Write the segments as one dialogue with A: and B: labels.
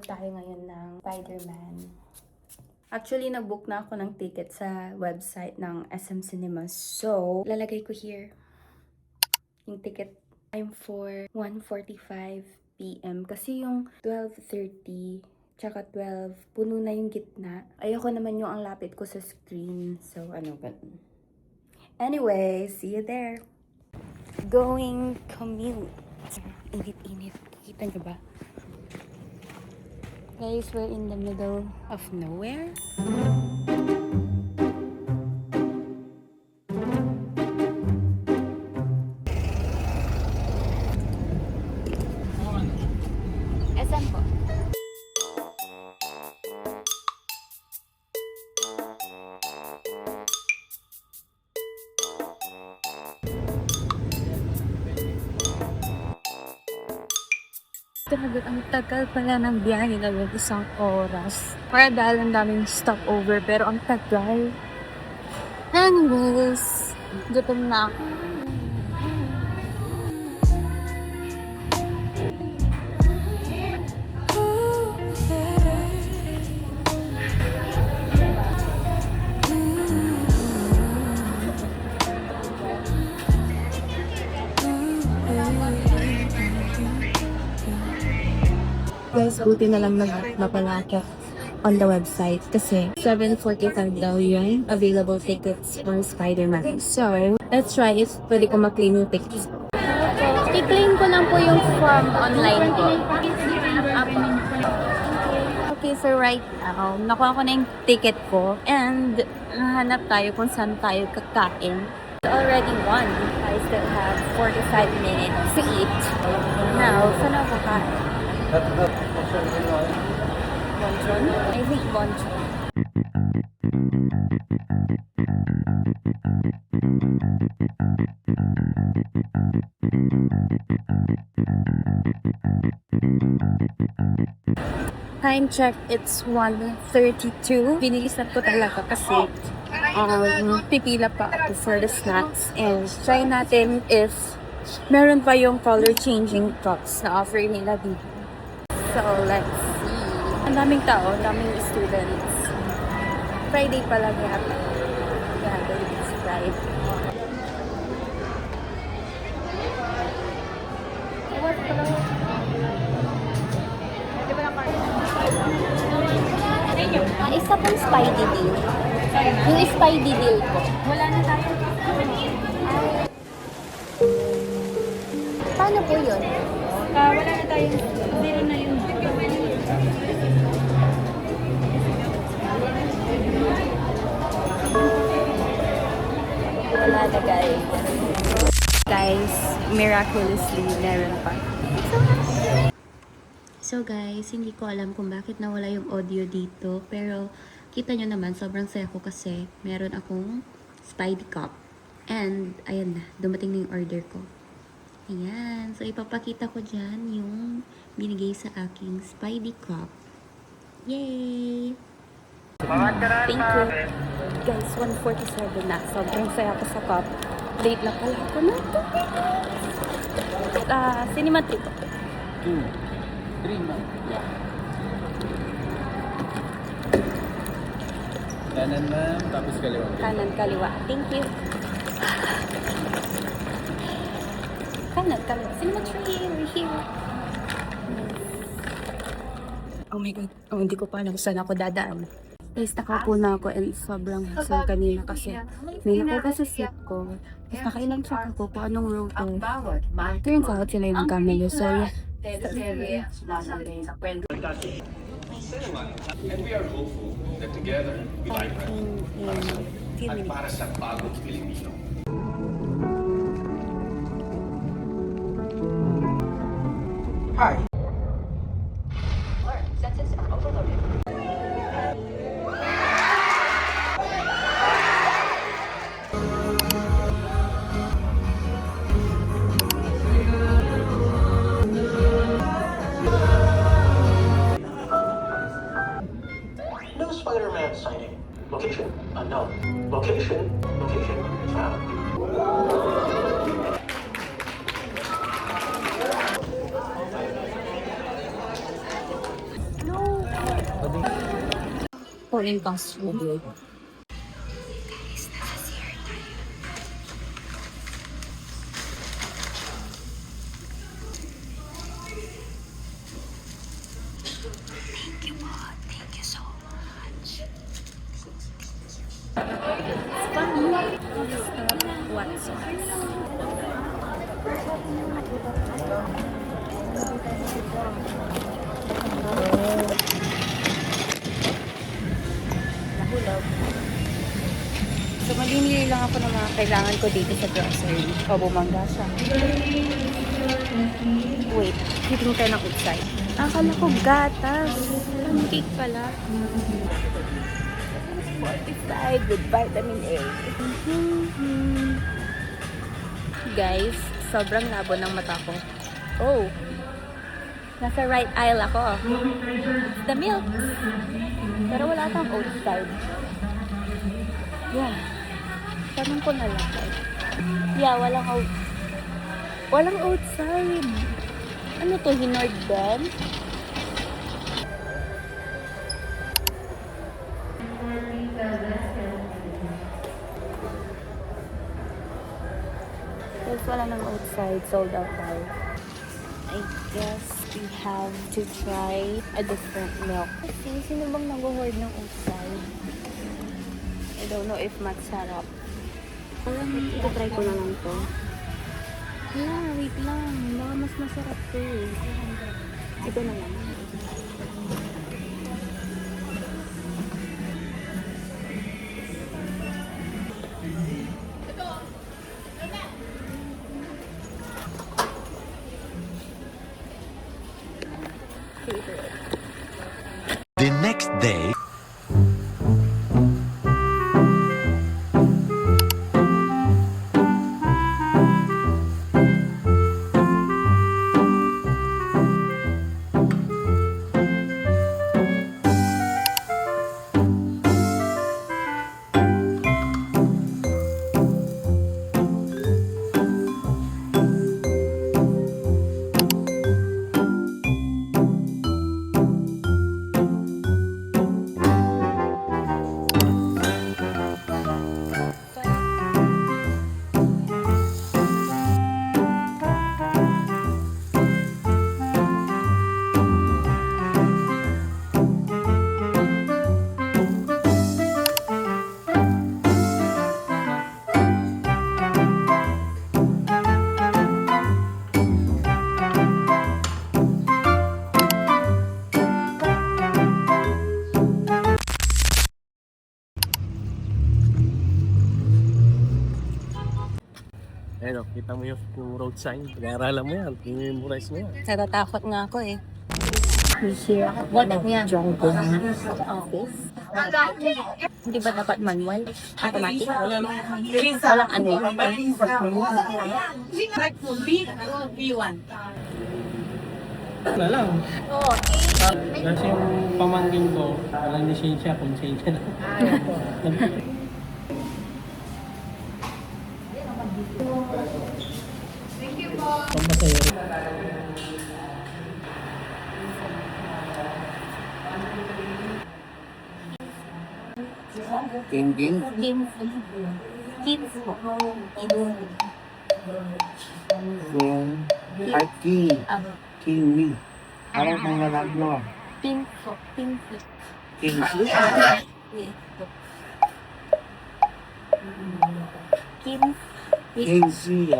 A: manonood tayo ngayon ng Spider-Man. Actually, nag-book na ako ng ticket sa website ng SM Cinemas. So, lalagay ko here yung ticket time for 1:45 PM. Kasi yung 12:30 tsaka 12, puno na yung gitna. Ayoko naman yung ang lapit ko sa screen. So, ano ba? Anyway, see you there. Going commute. Init-init. Kita nyo ba? Guys, we're in the middle of nowhere. SM po. Talaga, ang tagal pala ng biyahe na yung 1 oras. Para dahil ang daming stopover, pero ang tagal. Anyways, gutom na ako. Guys, buti na lang nagpapalaka on the website kasi 7:45 daw yung available tickets for Spider-Man. So, let's try if pwede ko ma-claim yung tickets. I-claim ko lang po yung from online ko. Okay, so right now, nakuha ko na yung ticket ko and nahanap tayo kung saan tayo kakain. It's already 1. I still have 45 minutes to eat. Now, saan ako kakain? Bonchon? I think Bonchon. Time check, it's 1:32. Binilisan ko talaga kasi pipila pa ako for the snacks. And try natin if meron pa yung color changing cups na offer nila dito. So, let's see. Ang daming tao, ang daming students. Friday pala yata. Yeah, I believe it's Friday. Isa pong Spidey deal. Yung Spidey deal ko. Wala na tayo. Paano po yun?
B: Wala na tayong zero na yun.
A: Wala na guys. Guys, miraculously meron pa. So guys, hindi ko alam kung bakit nawala yung audio dito. Pero kita nyo naman, sobrang saya ko kasi meron akong Spidey Cup. And ayan na, dumating na yung order ko. Ayan. So, ipapakita ko dyan yung binigay sa aking Spidey Cup. Yay! Thank you. Guys, 1:47 na. Sobrang saya ko sa cup. Late na pala ako na. Cinema 3 po.
C: 2, 3 na.
A: Yeah.
C: Kanan ma'am, tapos kaliwa.
A: Kanan, kaliwa. Thank you. Kanan, kaliwa. Cinema 3, we're here. Oh my God. Oh, hindi ko pa alam saan ako dadaan. Guys, nakaupo na ako and sobrang hassle kanina kasi may nakuha sa seat ko. Tapos nakailang check ako kung anong row to. Turns out sila yung camera. So, yeah.
D: And we are hopeful that together we vibrant at para sa bagong Pilipino. Hi.
E: Senses are overloaded.
F: No Spider-Man sighting. Location unknown. Location found.
A: No,
B: yung password.
A: What sauce? Nahulog. So, malimili lang ako ng mga kailangan ko dito sa grocery. O, bumangga siya. Wait, titingin tayo ng outside. Akala ko gatas. Pancake pala. Fortified with vitamin A. Guys, sobrang labo ng mata ko. Oh, nasa right aisle ako. It's the milk. Pero wala kang outside. Yeah. Tanong ko na lang. Yeah, walang outside. Ano to, Hinord Ben? Guys, wala nang outside. Sold out tayo. I guess we have to try a different milk. Sino bang nag-hoard ng outside? I don't know if masarap. Parang ito-try ko na lang to. Yeah, wait lang. Baka mas masarap to. Ito na lang.
E: The next day.
C: Ayun, kita mo yung road sign. Pag-aaralan mo yan. I-memorize mo yan.
A: Natatakot nga ako eh. What yan? Office? Hindi ba dapat manual? Automatic? Walang ano yun?
C: Wala lang. Kasi yung pamangkin ko, walang lisensya, konsensya lang. Pampasayari.
G: King. Yung at King Me. Parang mga naglo. King C.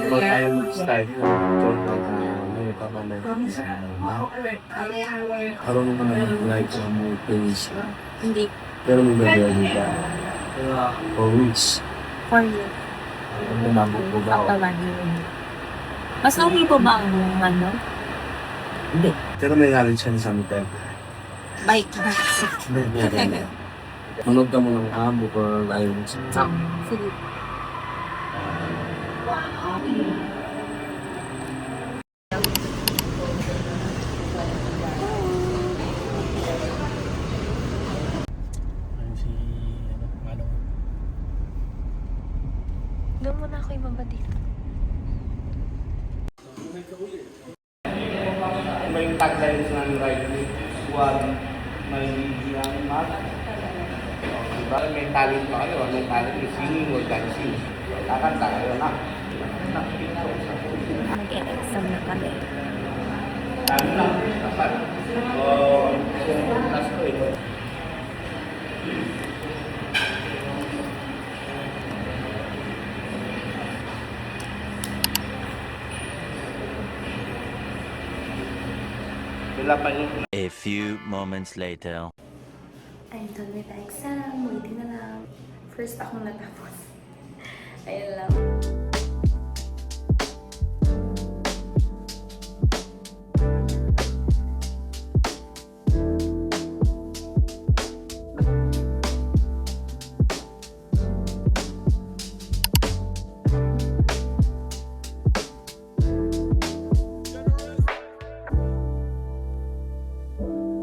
G: But I'm style. May pamanay. Parang naman like sa mga things.
A: Hindi.
G: Pero may gagawin ka. For weeks.
A: For you.
G: Ano naman po ba?
A: Mas okay po ba ang ano?
G: Hindi. Pero may galing siya sa amin tayo.
A: Bike.
G: Manood ka mo ng amo or ayaw mo sa
A: Sige.
C: Ayun si, Manong.
A: Doon muna ako ibaba dito.
H: ba yung taglines ng right week? Huwag may bibiyang mag. Diba? May talent pa kayo. May talent yung singing or dancing. Kakanta kayo na.
A: Nag-e-exam na kami.
H: Dami lang. Dapat. So, last ko ito. Wala pa yung
E: A few moments later.
A: I'm done with the exam. Waiting na lang. First akong natapos. Ayun lang.